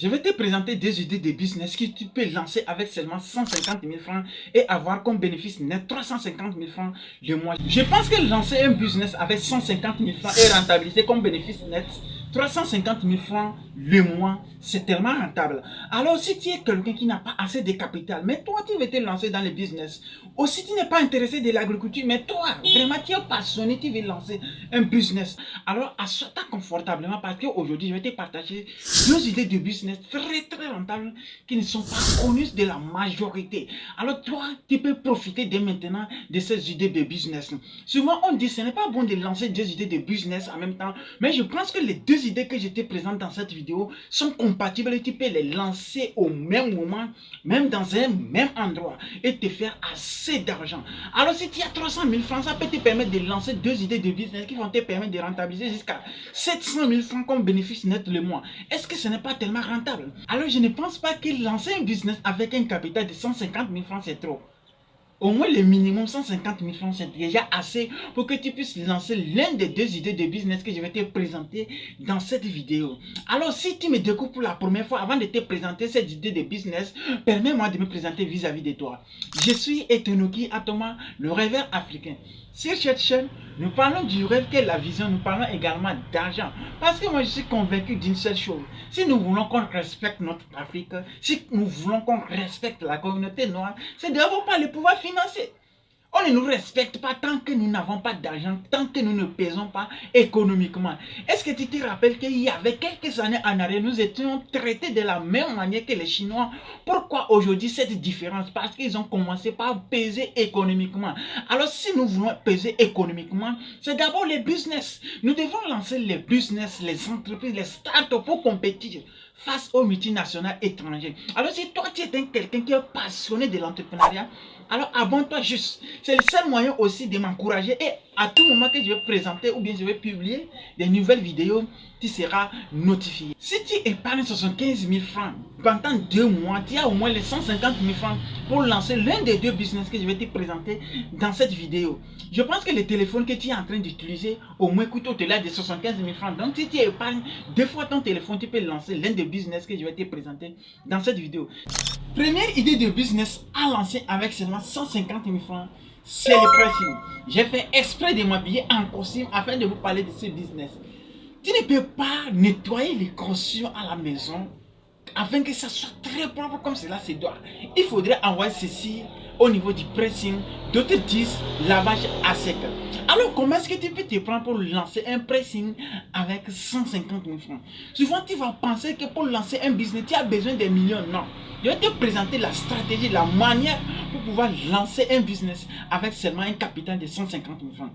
Je vais te présenter des idées de business que tu peux lancer avec seulement 150 000 francs et avoir comme bénéfice net 350 000 francs le mois. Je pense que lancer un business avec 150 000 francs et rentabiliser comme bénéfice net 350 000 francs le mois, c'est tellement rentable. Alors si tu es quelqu'un qui n'a pas assez de capital, mais toi tu veux te lancer dans le business, ou si tu n'es pas intéressé de l'agriculture, mais toi vraiment tu es passionné, tu veux lancer un business, alors assois-toi confortablement parce qu'aujourd'hui je vais te partager deux idées de business très rentables qui ne sont pas connues de la majorité. Alors toi tu peux profiter dès maintenant de ces idées de business. Souvent on dit ce n'est pas bon de lancer deux idées de business en même temps, mais je pense que les deux idées que je te présente dans cette vidéo sont compatibles et tu peux les lancer au même moment, même dans un même endroit et te faire assez d'argent. Alors si tu as 300 000 francs, ça peut te permettre de lancer deux idées de business qui vont te permettre de rentabiliser jusqu'à 700 000 francs comme bénéfice net le mois. Est-ce que ce n'est pas tellement rentable? Alors je ne pense pas que lancer un business avec un capital de 150 000 francs c'est trop. Au moins le minimum 150 000 francs, c'est déjà assez pour que tu puisses lancer l'une des deux idées de business que je vais te présenter dans cette vidéo. Alors si tu me découvres pour la première fois, avant de te présenter cette idée de business, permets-moi de me présenter vis-à-vis de toi. Je suis Etonoki Atoma, le rêveur africain. Sur cette chaîne, nous parlons du rêve qu'est la vision, nous parlons également d'argent. Parce que moi je suis convaincu d'une seule chose. Si nous voulons qu'on respecte notre Afrique, si nous voulons qu'on respecte la communauté noire, c'est d'abord par le pouvoir financier. On ne nous respecte pas tant que nous n'avons pas d'argent, tant que nous ne pesons pas économiquement. Est-ce que tu te rappelles qu'il y avait quelques années en arrière, nous étions traités de la même manière que les Chinois? Pourquoi aujourd'hui cette différence? Parce qu'ils ont commencé par peser économiquement. Alors si nous voulons peser économiquement, c'est d'abord les business. Nous devons lancer les business, les entreprises, les startups pour compétir face aux multinationales étrangères. Alors si toi tu es quelqu'un qui est passionné de l'entrepreneuriat, alors abonne-toi juste. C'est le seul moyen aussi de m'encourager et à tout moment que je vais présenter ou bien je vais publier des nouvelles vidéos, tu seras notifié. Si tu épargnes 75 000 francs pendant 2 mois, tu as au moins les 150 000 francs pour lancer l'un des deux business que je vais te présenter dans cette vidéo. Je pense que le téléphone que tu es en train d'utiliser au moins coûte au-delà de 75 000 francs. Donc si tu épargnes 2 fois ton téléphone, tu peux lancer l'un des business que je vais te présenter dans cette vidéo. Première idée de business à lancer avec seulement 150 000 francs, c'est le pressing. J'ai fait exprès de m'habiller en costume afin de vous parler de ce business. Tu ne peux pas nettoyer les costumes à la maison afin que ça soit très propre comme cela se doit. Il faudrait envoyer ceci au niveau du pressing, d'autres disent lavage à sec. Alors comment est-ce que tu peux te prendre pour lancer un pressing avec 150 000 francs? Souvent tu vas penser que pour lancer un business tu as besoin de millions. Non, je vais te présenter la stratégie, la manière pour pouvoir lancer un business avec seulement un capital de 150 000 francs.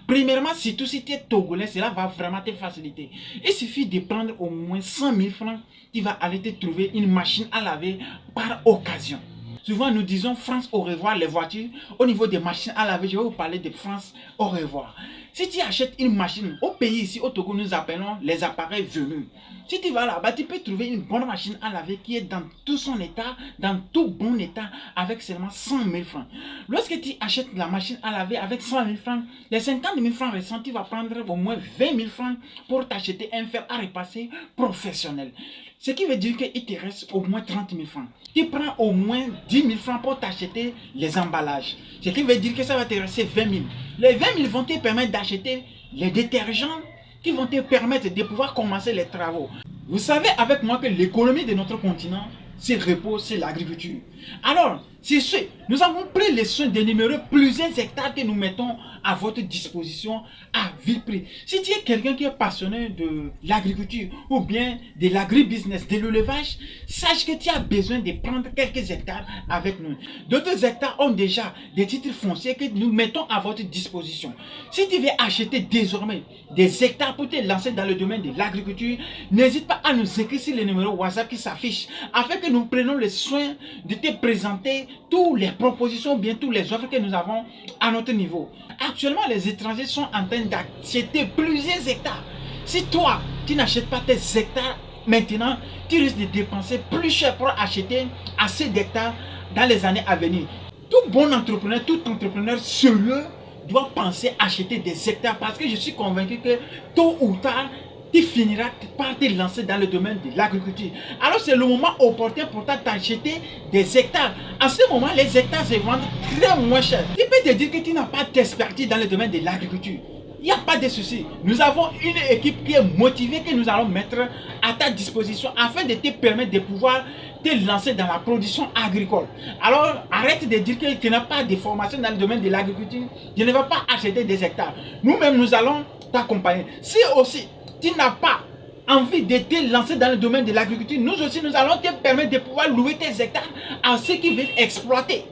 Premièrement, surtout si tu es togolais, cela va vraiment te faciliter. Il suffit de prendre au moins 100 000 francs, tu vas aller te trouver une machine à laver par occasion. Souvent, nous disons France au revoir les voitures. Au niveau des machines à laver, je vais vous parler de France au revoir. Si tu achètes une machine, au pays ici, au Togo, nous appelons les appareils venus. Si tu vas là-bas, tu peux trouver une bonne machine à laver qui est dans tout son état, dans tout bon état, avec seulement 100 000 francs. Lorsque tu achètes la machine à laver avec 100 000 francs, les 50 000 francs restants, tu vas prendre au moins 20 000 francs pour t'acheter un fer à repasser professionnel. Ce qui veut dire qu'il te reste au moins 30 000 francs. Tu prends au moins 10 000 francs pour t'acheter les emballages. Ce qui veut dire que ça va te rester 20 000. Les 20 000 vont te permettre d'acheter les détergents qui vont te permettre de pouvoir commencer les travaux. Vous savez avec moi que l'économie de notre continent se repose sur l'agriculture. Alors, c'est ce, nous avons pris le soin d'énumérer plusieurs hectares que nous mettons à votre disposition à vil prix. Si tu es quelqu'un qui est passionné de l'agriculture ou bien de l'agribusiness, de l'élevage, sache que tu as besoin de prendre quelques hectares avec nous. D'autres hectares ont déjà des titres fonciers que nous mettons à votre disposition. Si tu veux acheter désormais des hectares pour te lancer dans le domaine de l'agriculture, n'hésite pas à nous écrire sur le numéro WhatsApp qui s'affiche afin que nous prenions le soin de te présenter toutes les propositions, bien tous les offres que nous avons à notre niveau. Actuellement, les étrangers sont en train d'acheter plusieurs hectares. Si toi, tu n'achètes pas tes hectares maintenant, tu risques de dépenser plus cher pour acheter assez d'hectares dans les années à venir. Tout bon entrepreneur, tout entrepreneur sérieux doit penser acheter des hectares parce que je suis convaincu que tôt ou tard, tu finiras par te lancer dans le domaine de l'agriculture. Alors c'est le moment opportun pour toi d'acheter des hectares. En ce moment, les hectares se vendent très moins cher. Tu peux te dire que tu n'as pas d'expertise dans le domaine de l'agriculture. Il n'y a pas de souci. Nous avons une équipe qui est motivée que nous allons mettre à ta disposition afin de te permettre de pouvoir te lancer dans la production agricole. Alors arrête de dire que tu n'as pas de formation dans le domaine de l'agriculture. Je ne vais pas acheter des hectares. Nous-mêmes, nous allons t'accompagner. Si aussi tu n'as pas envie de te lancer dans le domaine de l'agriculture, nous aussi, nous allons te permettre de pouvoir louer tes hectares à ceux qui veulent exploiter.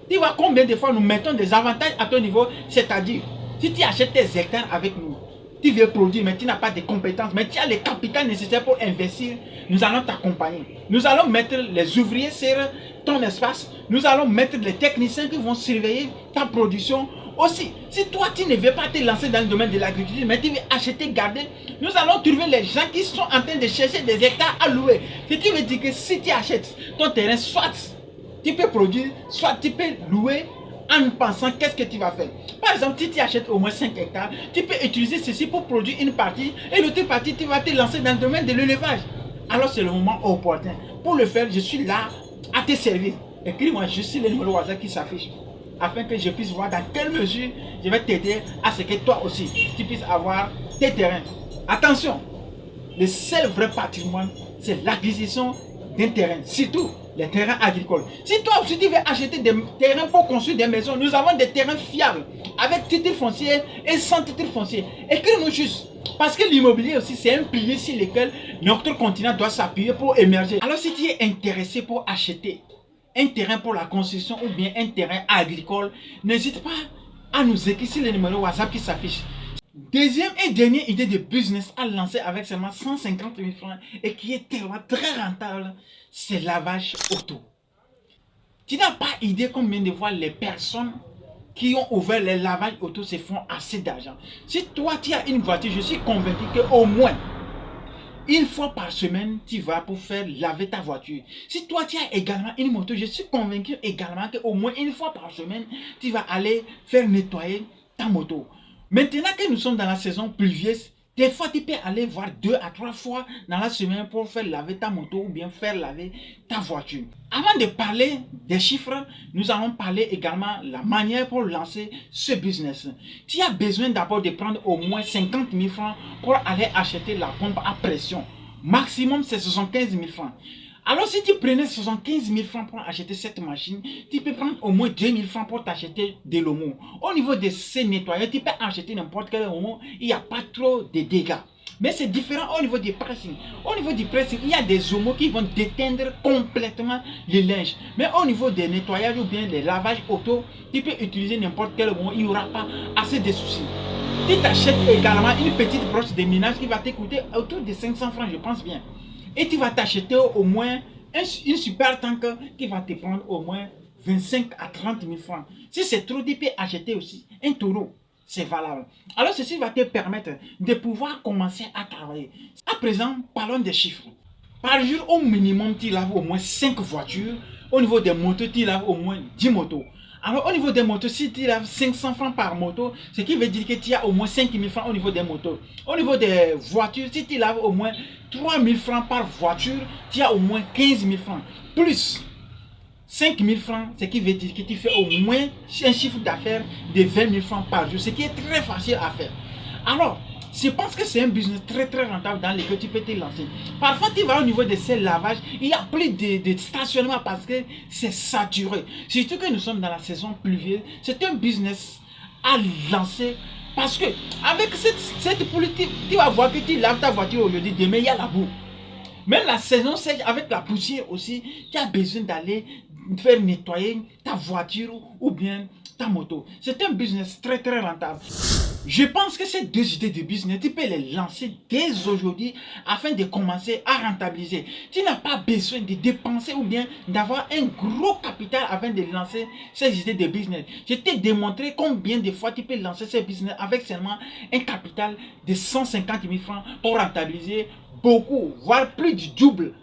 Tu vois combien de fois nous mettons des avantages à ton niveau, c'est-à-dire, si tu achètes tes hectares avec nous, tu veux produire, mais tu n'as pas de compétences, mais tu as le capital nécessaire pour investir, nous allons t'accompagner. Nous allons mettre les ouvriers sur ton espace, nous allons mettre les techniciens qui vont surveiller ta production. Aussi, si toi tu ne veux pas te lancer dans le domaine de l'agriculture, mais tu veux acheter, garder, nous allons trouver les gens qui sont en train de chercher des hectares à louer. Ce qui veut dire que si tu achètes ton terrain, soit tu peux produire, soit tu peux louer en pensant qu'est-ce que tu vas faire. Par exemple, si tu achètes au moins 5 hectares, tu peux utiliser ceci pour produire une partie et l'autre partie, tu vas te lancer dans le domaine de l'élevage. Alors c'est le moment opportun. Pour le faire, je suis là à te servir. Écris-moi juste le numéro WhatsApp qui s'affiche, afin que je puisse voir dans quelle mesure je vais t'aider à ce que toi aussi, tu puisses avoir tes terrains. Attention, le seul vrai patrimoine, c'est l'acquisition d'un terrain, surtout les terrains agricoles. Si toi aussi tu veux acheter des terrains pour construire des maisons, nous avons des terrains fiables, avec titre foncier et sans titre foncier. Écris-nous juste, parce que l'immobilier aussi, c'est un pilier sur lequel notre continent doit s'appuyer pour émerger. Alors si tu es intéressé pour acheter un terrain pour la construction ou bien un terrain agricole, n'hésite pas à nous écrire sur le numéro WhatsApp qui s'affiche. Deuxième et dernière idée de business à lancer avec seulement 150 000 francs et qui est tellement très rentable, c'est lavage auto. Tu n'as pas idée combien de fois les personnes qui ont ouvert les lavages auto se font assez d'argent. Si toi tu as une voiture, je suis convaincu qu'au moins une fois par semaine, tu vas pour faire laver ta voiture. Si toi, tu as également une moto, je suis convaincu également qu'au moins une fois par semaine, tu vas aller faire nettoyer ta moto. Maintenant que nous sommes dans la saison pluvieuse, des fois, tu peux aller voir 2 à 3 fois dans la semaine pour faire laver ta moto ou bien faire laver ta voiture. Avant de parler des chiffres, nous allons parler également de la manière pour lancer ce business. Tu as besoin d'abord de prendre au moins 50 000 francs pour aller acheter la pompe à pression. Maximum, c'est 75 000 francs. Alors, si tu prenais 75 000 francs pour acheter cette machine, tu peux prendre au moins 2 000 francs pour t'acheter de l'homo. Au niveau de ces nettoyeurs, tu peux acheter n'importe quel homo, il n'y a pas trop de dégâts. Mais c'est différent au niveau du pressing. Au niveau du pressing, il y a des homos qui vont déteindre complètement les linges. Mais au niveau des nettoyages ou bien des lavages auto, tu peux utiliser n'importe quel homo, il n'y aura pas assez de soucis. Tu t'achètes également une petite brosse de ménage qui va te coûter autour de 500 francs, je pense bien. Et tu vas t'acheter au moins une super tanker qui va te prendre au moins 25 à 30 000 francs. Si c'est trop, tu peux acheter aussi un taureau. C'est valable. Alors ceci va te permettre de pouvoir commencer à travailler. À présent, parlons des chiffres. Par jour, au minimum, tu laves au moins 5 voitures. Au niveau des motos, tu laves au moins 10 motos. Alors au niveau des motos, si tu laves 500 francs par moto, ce qui veut dire que tu as au moins 5 000 francs au niveau des motos. Au niveau des voitures, si tu laves au moins 3 000 francs par voiture, tu as au moins 15 000 francs. Plus 5 000 francs, ce qui veut dire que tu fais au moins un chiffre d'affaires de 20 000 francs par jour, ce qui est très facile à faire. Alors, je pense que c'est un business très rentable dans lequel tu peux te lancer. Parfois, tu vas au niveau de ces lavages, il n'y a plus de stationnement parce que c'est saturé. Surtout que nous sommes dans la saison pluvieuse, c'est un business à lancer parce que avec cette politique, tu vas voir que tu laves ta voiture aujourd'hui, demain il y a la boue. Même la saison sèche avec la poussière aussi, tu as besoin d'aller faire nettoyer ta voiture ou bien ta moto. C'est un business très rentable. Je pense que ces 2 idées de business, tu peux les lancer dès aujourd'hui afin de commencer à rentabiliser. Tu n'as pas besoin de dépenser ou bien d'avoir un gros capital afin de lancer ces idées de business. Je t'ai démontré combien de fois tu peux lancer ces business avec seulement un capital de 150 000 francs pour rentabiliser beaucoup, voire plus du double.